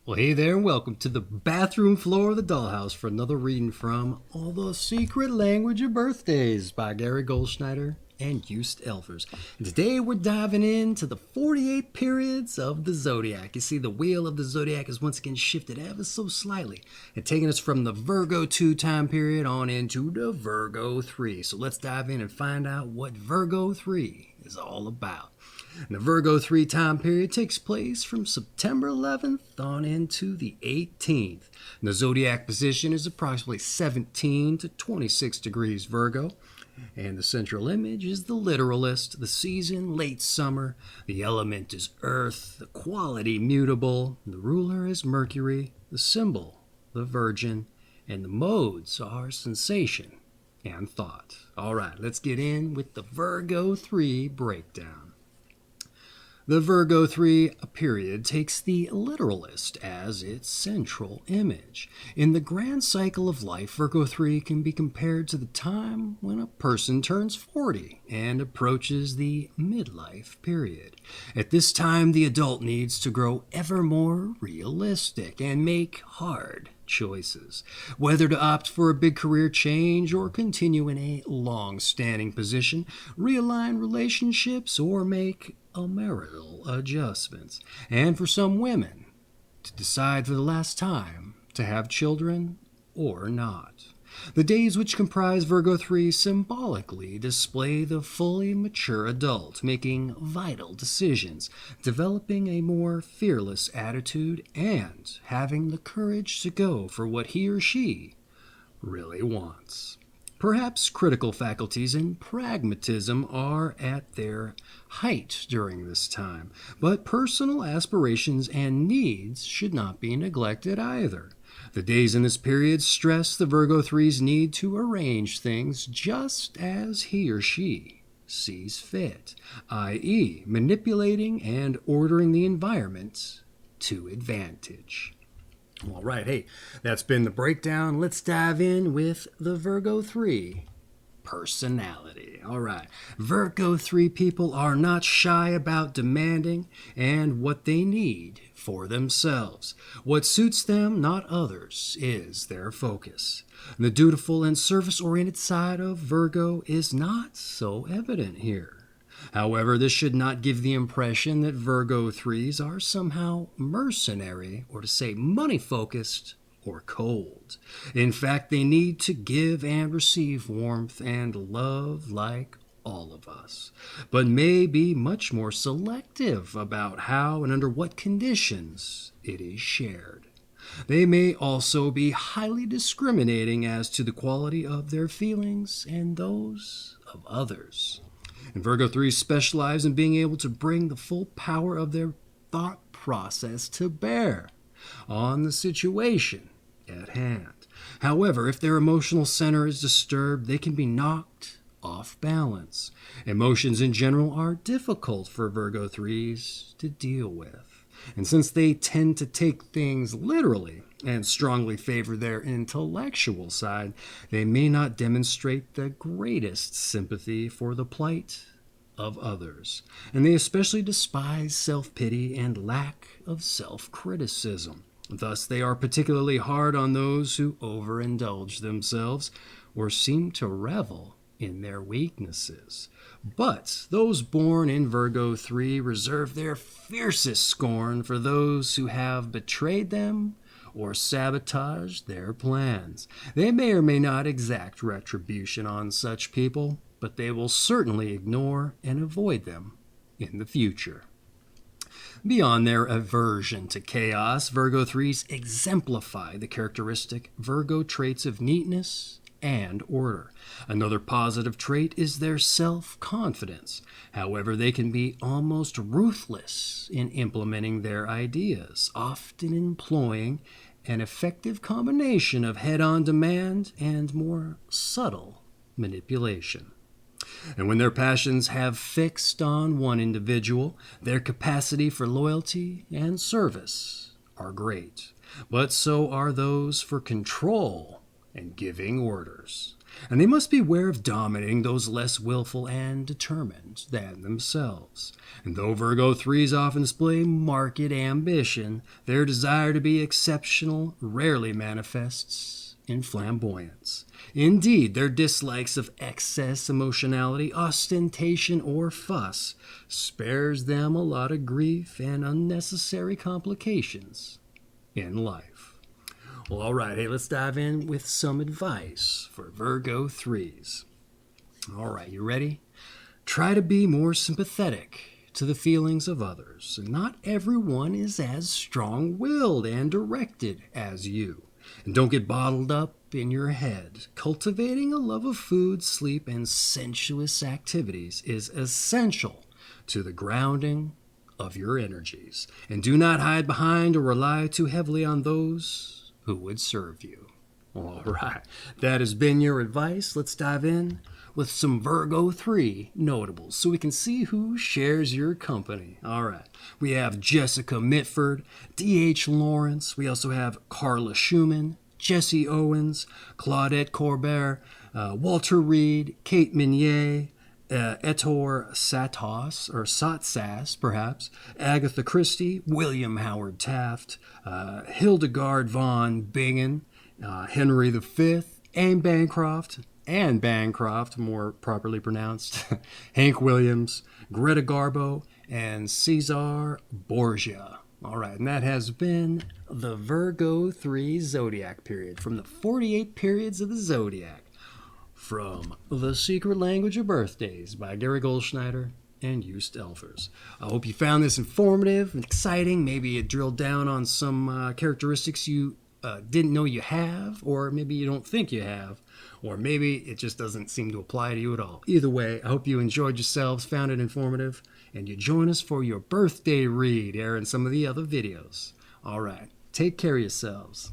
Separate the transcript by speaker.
Speaker 1: Well, hey there, and welcome to the bathroom floor of the dollhouse for another reading from All the Secret Language of Birthdays by Gary Goldschneider and Just Elfers. And today we're diving into the 48 periods of the zodiac. You see, the wheel of the zodiac is once again shifted ever so slightly and taking us from the Virgo II time period on into the Virgo III. So let's dive in and find out what Virgo III is all about. And the Virgo III time period takes place from September 11th on into the 18th. And the zodiac position is approximately 17 to 26 degrees Virgo. And the central image is the Literalist, the season late summer, the element is earth, the quality mutable, the ruler is Mercury, the symbol the Virgin, and the modes are sensation and thought. All right, let's get in with the Virgo III Breakdown. The Virgo III period takes the literalist as its central image. In the grand cycle of life, Virgo III can be compared to the time when a person turns 40 and approaches the midlife period. At this time, the adult needs to grow ever more realistic and make hard choices. Whether to opt for a big career change or continue in a long-standing position, realign relationships, or make marital adjustments. And for some women, to decide for the last time to have children or not. The days which comprise Virgo III symbolically display the fully mature adult making vital decisions, developing a more fearless attitude, and having the courage to go for what he or she really wants. Perhaps critical faculties and pragmatism are at their height during this time, but personal aspirations and needs should not be neglected either. The days in this period stress the Virgo III's need to arrange things just as he or she sees fit, i.e., manipulating and ordering the environment to advantage. All right, hey, that's been the breakdown. Let's dive in with the Virgo III Personality. All right, Virgo III people are not shy about demanding and what they need for themselves. What suits them, not others, is their focus. The dutiful and service-oriented side of Virgo is not so evident here. However, this should not give the impression that Virgo IIIs are somehow mercenary, or to say money-focused, or cold. In fact, they need to give and receive warmth and love like all of us, but may be much more selective about how and under what conditions it is shared. They may also be highly discriminating as to the quality of their feelings and those of others. And Virgo 3 specialize in being able to bring the full power of their thought process to bear on the situation at hand. However, if their emotional center is disturbed, they can be knocked off balance. Emotions in general are difficult for Virgo 3s to deal with. And since they tend to take things literally and strongly favor their intellectual side, they may not demonstrate the greatest sympathy for the plight of others. And they especially despise self-pity and lack of self-criticism. Thus, they are particularly hard on those who overindulge themselves or seem to revel in their weaknesses. But those born in Virgo 3 reserve their fiercest scorn for those who have betrayed them or sabotaged their plans. They may or may not exact retribution on such people, but they will certainly ignore and avoid them in the future. Beyond their aversion to chaos, Virgo 3s exemplify the characteristic Virgo traits of neatness and order. Another positive trait is their self-confidence. However, they can be almost ruthless in implementing their ideas, often employing an effective combination of head-on demand and more subtle manipulation. And when their passions have fixed on one individual, their capacity for loyalty and service are great. But so are those for control and giving orders. And they must beware of dominating those less willful and determined than themselves. And though Virgo IIIs often display marked ambition, their desire to be exceptional rarely manifests in flamboyance. Indeed, their dislikes of excess emotionality, ostentation, or fuss spares them a lot of grief and unnecessary complications in life. Well, all right, hey, let's dive in with some advice for Virgo 3s. All right, you ready? Try to be more sympathetic to the feelings of others. Not everyone is as strong-willed and directed as you. And don't get bottled up in your head. Cultivating a love of food, sleep, and sensuous activities is essential to the grounding of your energies. And do not hide behind or rely too heavily on those who would serve you. All right, that has been your advice. Let's dive in with some Virgo III Notables so we can see who shares your company. All right, we have Jessica Mitford, D.H. Lawrence. We also have Carla Schumann, Jesse Owens, Claudette Corbett, Walter Reed, Kate Minier, Ettore Satos, or Satsas, perhaps, Agatha Christie, William Howard Taft, Hildegard von Bingen, Henry V, Anne Bancroft, more properly pronounced, Hank Williams, Greta Garbo, and Cesar Borgia. All right, and that has been the Virgo 3 Zodiac period from the 48 periods of the Zodiac. From The Secret Language of Birthdays by Gary Goldschneider and Joost Elfers. I hope you found this informative and exciting. Maybe it drilled down on some characteristics you didn't know you have, or maybe you don't think you have, or maybe it just doesn't seem to apply to you at all. Either way, I hope you enjoyed yourselves, found it informative, and you join us for your birthday read, and some of the other videos. All right, take care of yourselves.